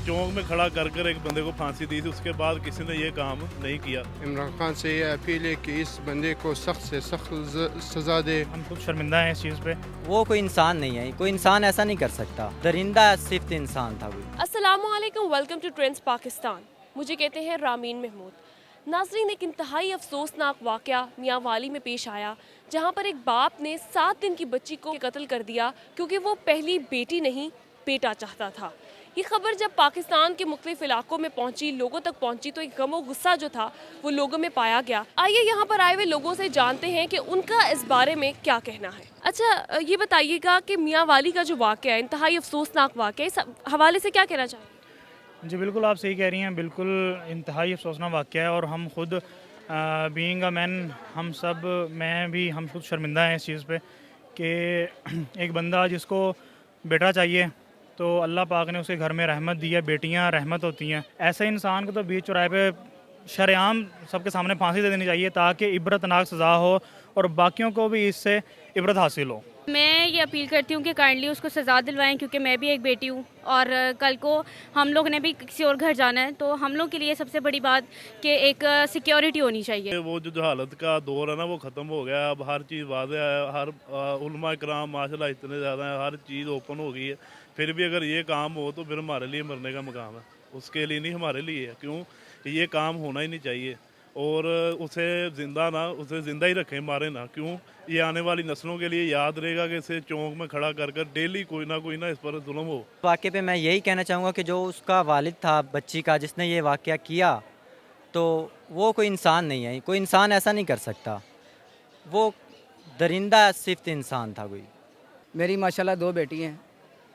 चौक में खड़ा कर कर एक बंदे को फांसी दी थी, उसके बाद किसी ने ये काम नहीं किया। इमरान खान से ये अपील है कि इस बंदे को सख्त से सख्त सज़ा दे। हम खुद शर्मिंदा हैं इस चीज़ पे। वो कोई इंसान नहीं है, कोई इंसान ऐसा नहीं कर सकता। दरिंदा सिर्फ इंसान था वो। अस्सलामुअलैकुम, वेलकम टू ट्रेंड्स पाकिस्तान। मुझे कहते हैं रामीन महमूद। नाज़रीन, एक इंतहाई अफसोसनाक वाक़या मियाँ वाली में पेश आया, जहाँ पर एक बाप ने 7 दिन की बच्ची को कत्ल कर दिया क्योंकि वो पहली बेटी नहीं बेटा चाहता था। ये खबर जब पाकिस्तान के मुख्तलिफ इलाकों में पहुंची, लोगों तक पहुंची, तो एक गमो गुस्सा जो था वो लोगों में पाया गया। आइए यहाँ पर आए हुए लोगों से जानते हैं कि उनका इस बारे में क्या कहना है। अच्छा, ये बताइएगा कि मियाँ वाली का जो वाक़या है, इंतहाई अफसोसनाक वाक़या, इस हवाले से क्या कहना चाहिए? जी बिल्कुल, आप सही कह रही हैं। बिल्कुल इंतहाई अफसोसनाक वाक़या है और हम खुद बीइंग अ मैन, हम खुद शर्मिंदा हैं इस चीज़ पे कि एक बंदा जिसको बेटा चाहिए तो अल्लाह पाक ने उसे घर में रहमत दी है। बेटियां रहमत होती हैं। ऐसे इंसान को तो बीच चौराहे पे शरेआम सबके सामने फांसी दे देनी चाहिए ताकि इबरतनाक सज़ा हो और बाकियों को भी इससे इबरत हासिल हो। मैं ये अपील करती हूँ कि काइंडली उसको सज़ा दिलवाएं, क्योंकि मैं भी एक बेटी हूँ और कल को हम लोग ने भी किसी और घर जाना है, तो हम लोग के लिए सबसे बड़ी बात कि एक सिक्योरिटी होनी चाहिए। वो जो हालत का दौर है ना, वो ख़त्म हो गया। अब हर चीज़ वाज़ेह है, हर उलमा इकराम माशाल्लाह इतने ज़्यादा हैं, हर चीज़ ओपन हो गई है। फिर भी अगर ये काम हो तो फिर हमारे लिए मरने का मकाम है, उसके लिए नहीं हमारे लिए है। क्यों, ये काम होना ही नहीं चाहिए और उसे ज़िंदा ही रखें, मारे ना। क्यों, ये आने वाली नस्लों के लिए याद रहेगा कि इसे चौक में खड़ा कर कर डेली कोई ना इस पर जुल्म हो। वाक़े पे मैं यही कहना चाहूँगा कि जो उसका वालिद था बच्ची का, जिसने ये वाक़या किया, तो वो कोई इंसान नहीं है, कोई इंसान ऐसा नहीं कर सकता। वो दरिंदा सिर्फ इंसान था कोई। मेरी माशाल्लाह 2 बेटी हैं,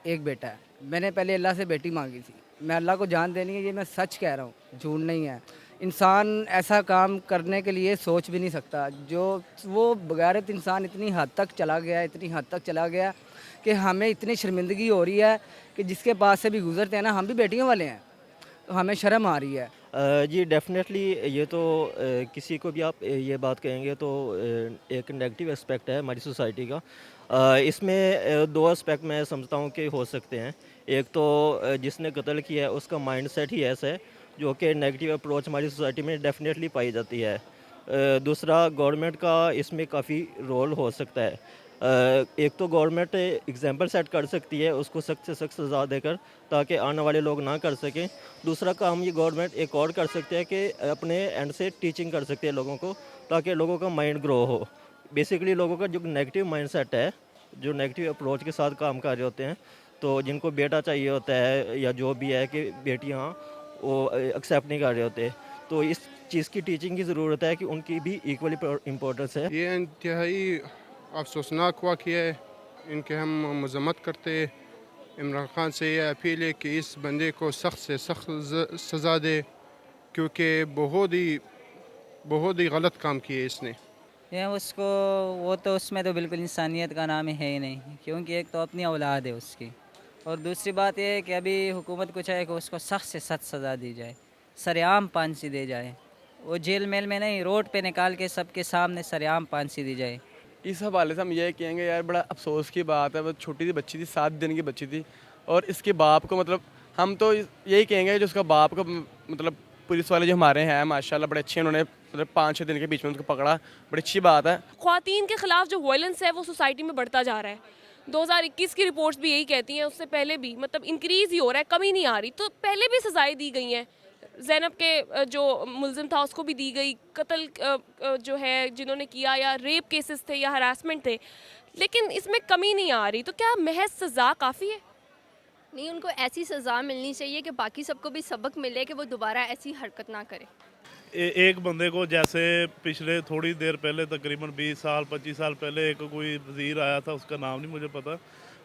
1 बेटा है। मैंने पहले अल्लाह से बेटी मांगी थी। मैं अल्लाह को जान देनी है, ये मैं सच कह रहा हूँ, झूठ नहीं है। इंसान ऐसा काम करने के लिए सोच भी नहीं सकता। जो वो बगैरत इंसान इतनी हद तक चला गया कि हमें इतनी शर्मिंदगी हो रही है कि जिसके पास से भी गुजरते हैं ना, हम भी बेटियों वाले हैं, तो हमें शर्म आ रही है। जी डेफ़िनेटली, ये तो किसी को भी आप ये बात कहेंगे तो एक नेगेटिव एस्पेक्ट है हमारी सोसाइटी का। इसमें 2 एस्पेक्ट मैं समझता हूँ कि हो सकते हैं। एक तो जिसने कत्ल किया है उसका माइंडसेट ही ऐसा है जो कि नेगेटिव अप्रोच हमारी सोसाइटी में डेफ़िनेटली पाई जाती है। दूसरा, गवर्नमेंट का इसमें काफ़ी रोल हो सकता है। एक तो गवर्नमेंट एग्जाम्पल सेट कर सकती है उसको सख्त से सख्त सज़ा देकर, ताकि आने वाले लोग ना कर सकें। दूसरा काम ये गवर्नमेंट एक और कर सकते हैं कि अपने एंड से टीचिंग कर सकते हैं लोगों को, ताकि लोगों का माइंड ग्रो हो। बेसिकली लोगों का जो नेगेटिव माइंडसेट है, जो नेगेटिव अप्रोच के साथ काम कर रहे होते हैं, तो जिनको बेटा चाहिए होता है या जो भी है कि बेटियाँ वो एक्सेप्ट नहीं कर रहे होते, तो इस चीज़ की टीचिंग की ज़रूरत है कि उनकी भी इक्वली इम्पोर्टेंस है। ये इंतहाई अफसोसनाक वाक़या है, इनके हम मज़म्मत करते हैं। इमरान खान से ये अपील है कि इस बंदे को सख्त से सख्त सज़ा दे, क्योंकि बहुत ही गलत काम किए इसने। ये उसको, वो तो उसमें तो बिल्कुल इंसानियत का नाम है ही नहीं, क्योंकि एक तो अपनी औलाद है उसकी, और दूसरी बात यह है कि अभी हुकूमत को चाहे कि उसको सख्त से सख्त सज़ा दी जाए, सरेआम फांसी दी जाए। वो जेल मेल में नहीं, रोड पे निकाल के सबके सामने सरेआम फांसी दी जाए। इस हवाले से हम ये कहेंगे यार, बड़ा अफसोस की बात है। वो छोटी सी बच्ची थी, 7 दिन की बच्ची थी, और इसके बाप को मतलब हम तो यही कहेंगे जो उसका बाप को मतलब पुलिस वाले जो हमारे हैं माशाल्लाह बड़े अच्छे, उन्होंने मतलब 5-6 दिन के बीच में उसको पकड़ा, बड़ी अच्छी बात है। ख्वातीन के खिलाफ जो वायलेंस है वो सोसाइटी में बढ़ता जा रहा है। 2021 की रिपोर्ट्स भी यही कहती हैं, उससे पहले भी मतलब इंक्रीज़ ही हो रहा है, कमी नहीं आ रही। तो पहले भी सज़ाएं दी गई हैं। ज़ैनब के जो मुल्ज़िम था उसको भी दी गई, कत्ल जो है जिन्होंने किया, या रेप केसेस थे या हरासमेंट थे, लेकिन इसमें कमी नहीं आ रही। तो क्या महज सज़ा काफ़ी है? नहीं, उनको ऐसी सज़ा मिलनी चाहिए कि बाकी सबको भी सबक मिले कि वो दोबारा ऐसी हरकत ना करे। एक बंदे को, जैसे पिछले थोड़ी देर पहले तकरीबन 20 साल 25 साल पहले एक कोई वज़ीर आया था, उसका नाम नहीं मुझे पता,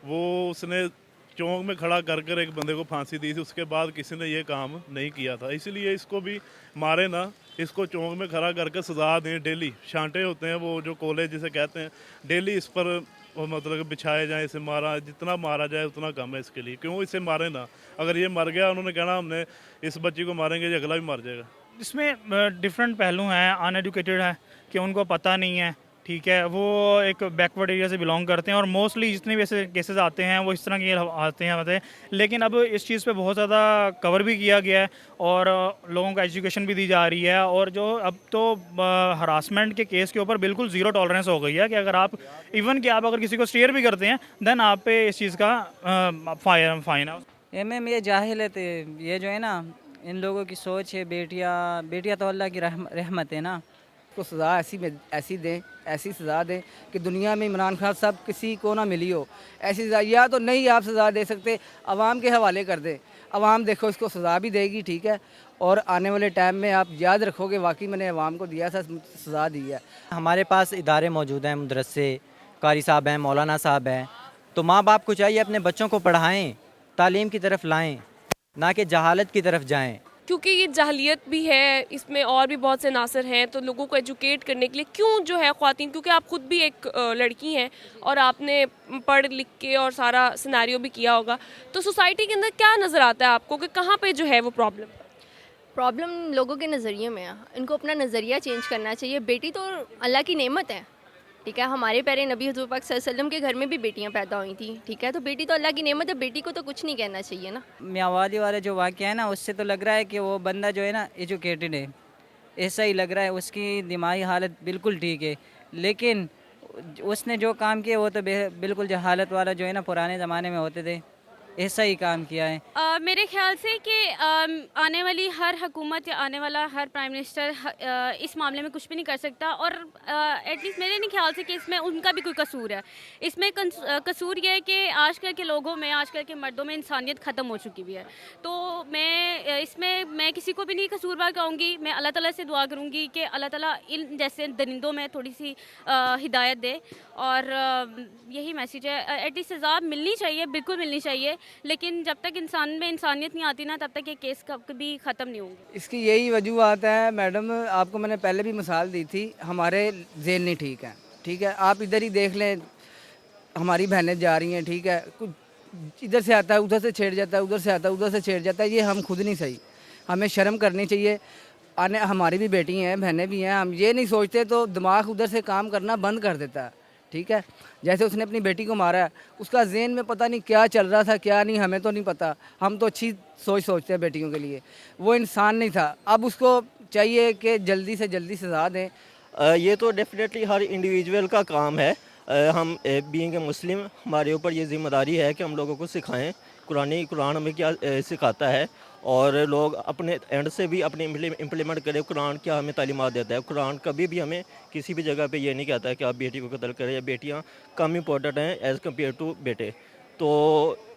वो उसने चौक में खड़ा कर कर एक बंदे को फांसी दी थी, उसके बाद किसी ने ये काम नहीं किया था। इसलिए इसको भी मारे ना, इसको चौक में खड़ा करके सज़ा दें। डेली शांटे होते हैं वो जो कॉलेज जिसे कहते हैं, डेली इस पर मतलब बिछाए जाए, इसे जितना मारा जाए उतना कम है इसके लिए। क्यों, इसे मारे ना। अगर ये मर गया, उन्होंने कहना हमने इस बच्ची को मारेंगे, अगला भी मर जाएगा। इसमें डिफरेंट पहलू हैं। अनएजुकेटेड है कि उनको पता नहीं है, ठीक है, वो एक बैकवर्ड एरिया से बिलोंग करते हैं और मोस्टली जितने भी ऐसे केसेस आते हैं वो इस तरह के आते हैं। लेकिन अब इस चीज़ पे बहुत ज़्यादा कवर भी किया गया है और लोगों को एजुकेशन भी दी जा रही है, और जो अब तो हरासमेंट के केस के ऊपर बिल्कुल ज़ीरो टॉलरेंस हो गई है कि अगर आप इवन कि आप अगर किसी को स्टेयर भी करते हैं देन आप पे इस चीज़ का फाइन है। मैम ये जाहिलत है, ये जो है ना इन लोगों की सोच है, बेटियाँ तो अल्लाह की रहमत है ना, को सज़ा ऐसी दें, ऐसी सज़ा दें कि दुनिया में इमरान खान साहब किसी को ना मिली हो ऐसी सज़ा। या तो नहीं आप सज़ा दे सकते, आवाम के हवाले कर दें, आवाम देखो इसको सज़ा भी देगी, ठीक है, और आने वाले टाइम में आप याद रखोगे वाकई मैंने आवाम को दिया था, सज़ा दी है। हमारे पास इदारे मौजूद हैं, मदरसे, कारी साहब हैं, मौलाना साहब हैं, तो माँ बाप को चाहिए अपने बच्चों को पढ़ाएँ, तालीम की तरफ लाएँ, ना कि जहालत की तरफ जाएँ। क्योंकि ये जाहलियत भी है, इसमें और भी बहुत से नासर हैं, तो लोगों को एजुकेट करने के लिए क्यों जो है ख़वातीन, क्योंकि आप ख़ुद भी एक लड़की हैं और आपने पढ़ लिख के और सारा सिनेरियो भी किया होगा, तो सोसाइटी के अंदर क्या नज़र आता है आपको कि कहाँ पे जो है वो प्रॉब्लम लोगों के नज़रिए में है। इनको अपना नज़रिया चेंज करना चाहिए। बेटी तो अल्लाह की नेमत है, ठीक है। हमारे प्यारे नबी हुज़ूर पाक सल्लल्लाहु अलैहि वसल्लम के घर में भी बेटियां पैदा हुई थी, ठीक है। तो बेटी तो अल्लाह की नेमत है, बेटी को तो कुछ नहीं कहना चाहिए ना। मियाँवाली वाला जो वाक़या है ना, उससे तो लग रहा है कि वो बंदा जो है ना एजुकेटेड है, ऐसा ही लग रहा है, उसकी दिमागी हालत बिल्कुल ठीक है, लेकिन उसने जो काम किया वो तो बिल्कुल जहालत वाला जो है ना पुराने ज़माने में होते थे, ऐसा ही काम किया है। मेरे ख्याल से कि आने वाली हर हुकूमत या आने वाला हर प्राइम मिनिस्टर इस मामले में कुछ भी नहीं कर सकता, और एटलीस्ट मेरे नहीं ख्याल से कि इसमें उनका भी कोई कसूर है। इसमें कसूर ये है कि आजकल के लोगों में, आजकल के मर्दों में इंसानियत ख़त्म हो चुकी हुई है। तो मैं किसी को भी नहीं कसूरवार कहूँगी। मैं अल्लाह ताला से दुआ करूँगी कि अल्लाह ताला इन जैसे दरिंदों में थोड़ी सी हिदायत दे, और यही मैसेज है। एटलीस्ट सज़ा मिलनी चाहिए, बिल्कुल मिलनी चाहिए, लेकिन जब तक इंसान में इंसानियत नहीं आती ना, तब तक ये केस कभी ख़त्म नहीं होंगे। इसकी यही वजूहत है मैडम, आपको मैंने पहले भी मिसाल दी थी, हमारे ज़हन नहीं ठीक है, ठीक है। आप इधर ही देख लें, हमारी बहनें जा रही हैं, ठीक है, कुछ इधर से आता है उधर से छेड़ जाता है, उधर से आता है उधर से छेड़ जाता है। ये हम खुद नहीं सही, हमें शर्म करनी चाहिए। हमारी भी बेटी हैं, बहनें भी हैं, हम ये नहीं सोचते तो दिमाग उधर से काम करना बंद कर देता है, ठीक है। जैसे उसने अपनी बेटी को मारा है, उसका ज़हन में पता नहीं क्या चल रहा था, क्या नहीं, हमें तो नहीं पता। हम तो अच्छी सोचते हैं बेटियों के लिए, वो इंसान नहीं था। अब उसको चाहिए कि जल्दी से जल्दी सज़ा दें। ये तो डेफिनेटली हर इंडिविजुअल का काम है। हम बीइंग ए मुस्लिम, हमारे ऊपर ये ज़िम्मेदारी है कि हम लोगों को सिखाएं कुरान हमें क्या सिखाता है, और लोग अपने एंड से भी अपने इम्प्लीमेंट करें कुरान क्या हमें तालीमात देता है। कुरान कभी भी हमें किसी भी जगह पे ये नहीं कहता है कि आप बेटी को कत्ल करें, या बेटियां कम इम्पोर्टेंट हैं एज़ कम्पेयर टू बेटे। तो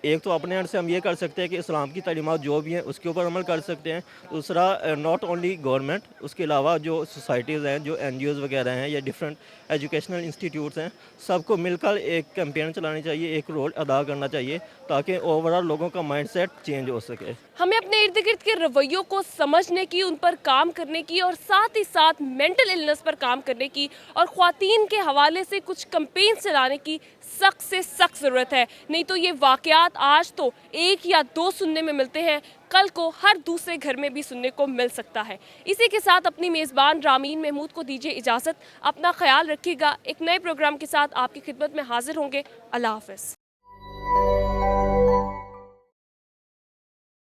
एक तो अपने एंड से हम ये कर सकते हैं कि इस्लाम की तालीमात जो भी हैं उसके ऊपर अमल कर सकते हैं। दूसरा, नॉट ओनली गवर्नमेंट, उसके अलावा जो सोसाइटीज़ हैं, जो NGOs वगैरह हैं, या डिफरेंट एजुकेशनल इंस्टीट्यूट्स हैं, सबको मिलकर एक कैंपेन चलानी चाहिए, एक रोल अदा करना चाहिए, ताकि ओवरऑल लोगों का माइंडसेट चेंज हो सके। हमें अपने इर्द गिर्द के रवैयों को समझने की, उन पर काम करने की, और साथ ही साथ मेंटल इलनेस पर काम करने की, और ख़वातीन के हवाले से कुछ कैंपेन चलाने की सख्त से सख्त ज़रूरत है। नहीं तो ये वाक़यात आज तो 1 या 2 सुनने में मिलते हैं, कल को हर दूसरे घर में भी सुनने को मिल सकता है। इसी के साथ अपनी मेज़बान रामीन महमूद को दीजिए इजाज़त। अपना ख्याल रखिएगा। एक नए प्रोग्राम के साथ आपकी खिदमत में हाजिर होंगे। अल्लाह हाफ़िज़।